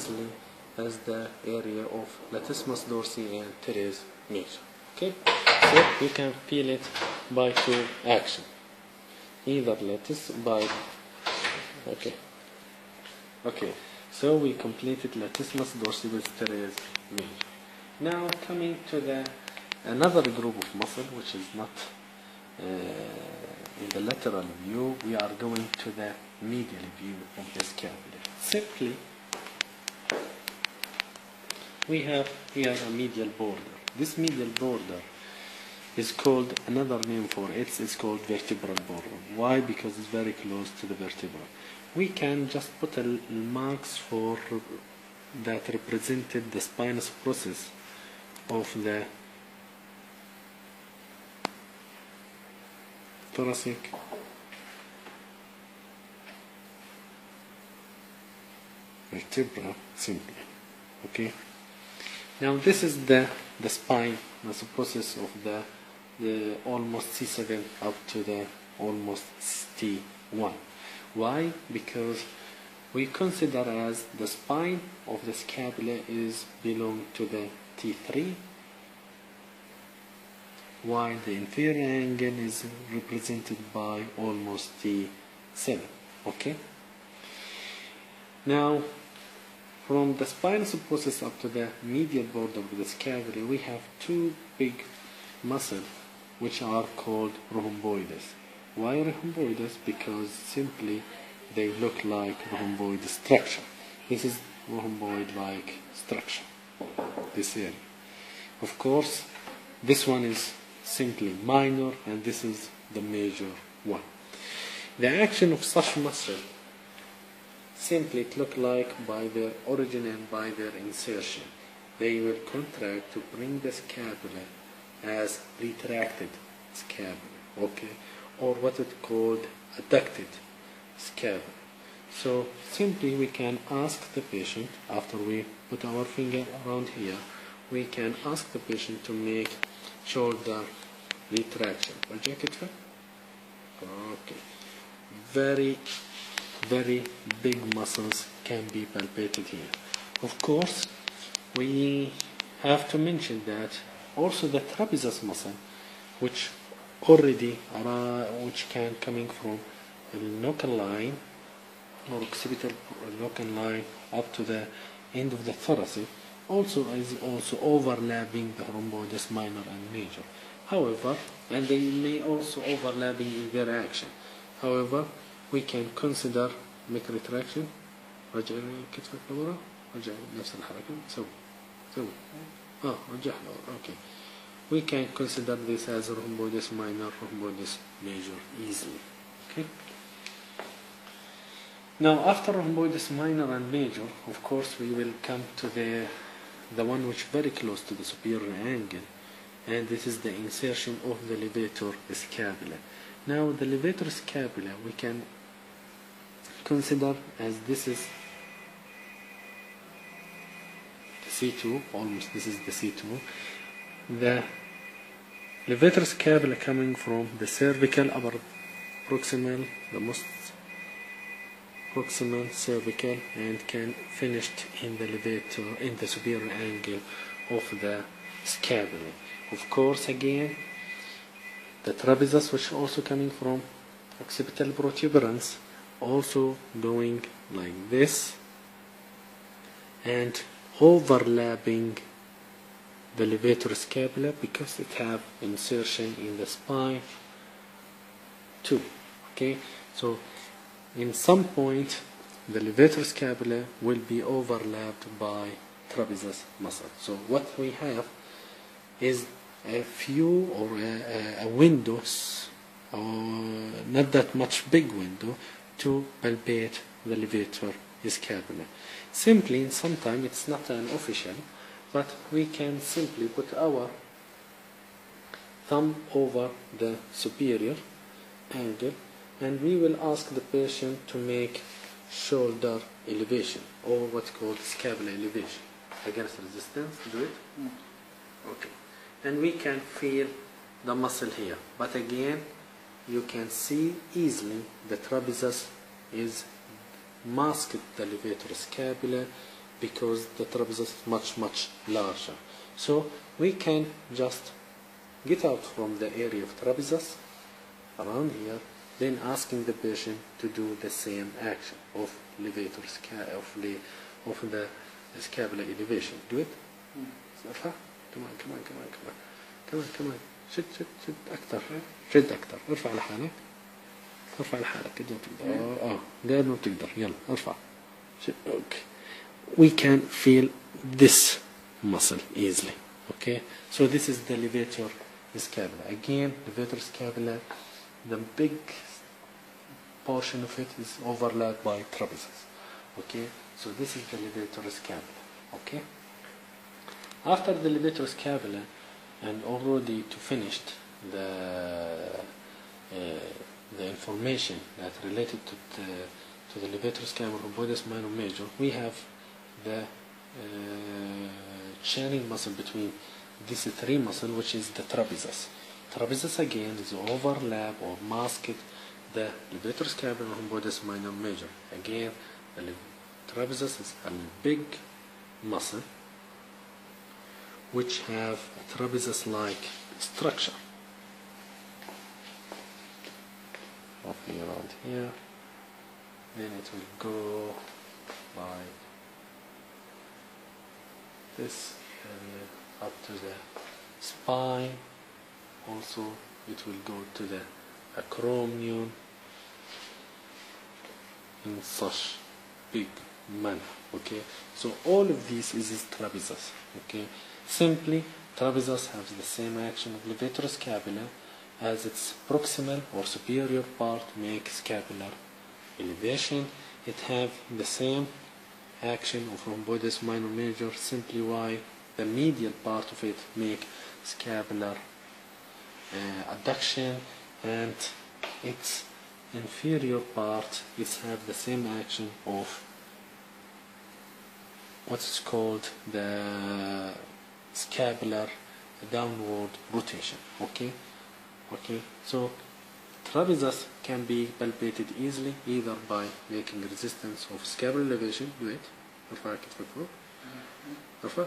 easily as the area of latissimus dorsi and teres major. Okay, so you can feel it by two action, either okay. So we completed latissimus dorsi with teres major. Now coming to another group of muscle which is not in the lateral view, we are going to the medial view of the scapula. Simply, we have here a medial border. This medial border is called, another name for it is called vertebral border. Why? Because it's very close to the vertebra. We can just put marks for that represented the spinous process of the thoracic vertebra simply. Okay. Now this is the spine, the process of the almost C7 up to the almost T1. Why? Because we consider as the spine of the scapula is belong to the T3, while the inferior angle is represented by almost T7. Okay. Now, from the spinous process up to the medial border of the scapula, we have two big muscles which are called rhomboids. Why rhomboids? Because simply they look like rhomboid structure. This is rhomboid-like structure, this area. Of course, this one is simply minor and this is the major one. The action of such muscle simply it look like by their origin and by their insertion. They will contract to bring the scapula as retracted scapula, okay, or what it called adducted scapula. So simply we can ask the patient, after we put our finger around here, we can ask the patient to make shoulder retraction. Okay. Very big muscles can be palpated here. Of course, we have to mention that also the trapezius muscle, which can coming from the local line or occipital local line up to the end of the thoracic, is also overlapping the rhomboids minor and major. However, and they may also overlapping in their action. However, we can consider make retraction. رجع كتفك لورا، رجع نفس الحركة، سوي رجع لورا. Okay. We can consider this as rhomboids minor, rhomboids major easily. Okay. Now, after rhomboids minor and major, of course, we will come to the one which is very close to the superior angle, and this is the insertion of the levator scapula. Now, the levator scapula we can consider as this is the C2, almost this is the C2. The levator scapula coming from the cervical upper proximal, the most proximal cervical, and can finished in the levator in the superior angle of the scapula. Of course, again, the trapezius, which also coming from occipital protuberance, also going like this and overlapping the levator scapula because it have insertion in the spine too. Okay, so in some point the levator scapula will be overlapped by trapezius muscle. So what we have is a few or a windows, or not that much big window, to palpate the levator scapula. Simply, sometimes it's not an official, but we can simply put our thumb over the superior angle and we will ask the patient to make shoulder elevation or what's called scapular elevation. Against resistance, do it. Okay. And we can feel the muscle here. But again, you can see easily the trapezius is masked the levator scapula because the trapezius is much larger. So we can just get out from the area of trapezius around here, then asking the patient to do the same action of levator of the scapular elevation. Do it. Come on. شد أكتر. شد أكتر. ارفع لحالك. ارفع لحالك قد ما تقدر. قد ما بتقدر. يلا ارفع. Okay. We can feel this muscle easily. Okay. So this is the levator scapula. Again, levator scapula, the big portion of it is overlapped by trapezius. Okay. So this is the levator scapula. Okay. After the levator scapula, and already to finish the information that related to the levator scapula, rhomboides minor major, we have the chaining muscle between these three muscles, which is the trapezius. Trapezius again is overlap or masked the levator scapula and rhomboides minor major. Again, the trapezius is a big muscle which have a trapezius-like structure. Roughly around here. Then it will go like this area up to the spine. Also, it will go to the acromion in such big manner. Okay, so all of this is trapezius. Okay, simply trapezius has the same action of levator scapula as its proximal or superior part make scapular elevation. It have the same action of rhomboides minor major, simply why the medial part of it make scapular adduction, and its inferior part is have the same action of what's called the scapular downward rotation. Okay, so trapezius can be palpated easily either by making resistance of scapular elevation. Do it. ارفع كتفك فوق. ارفع.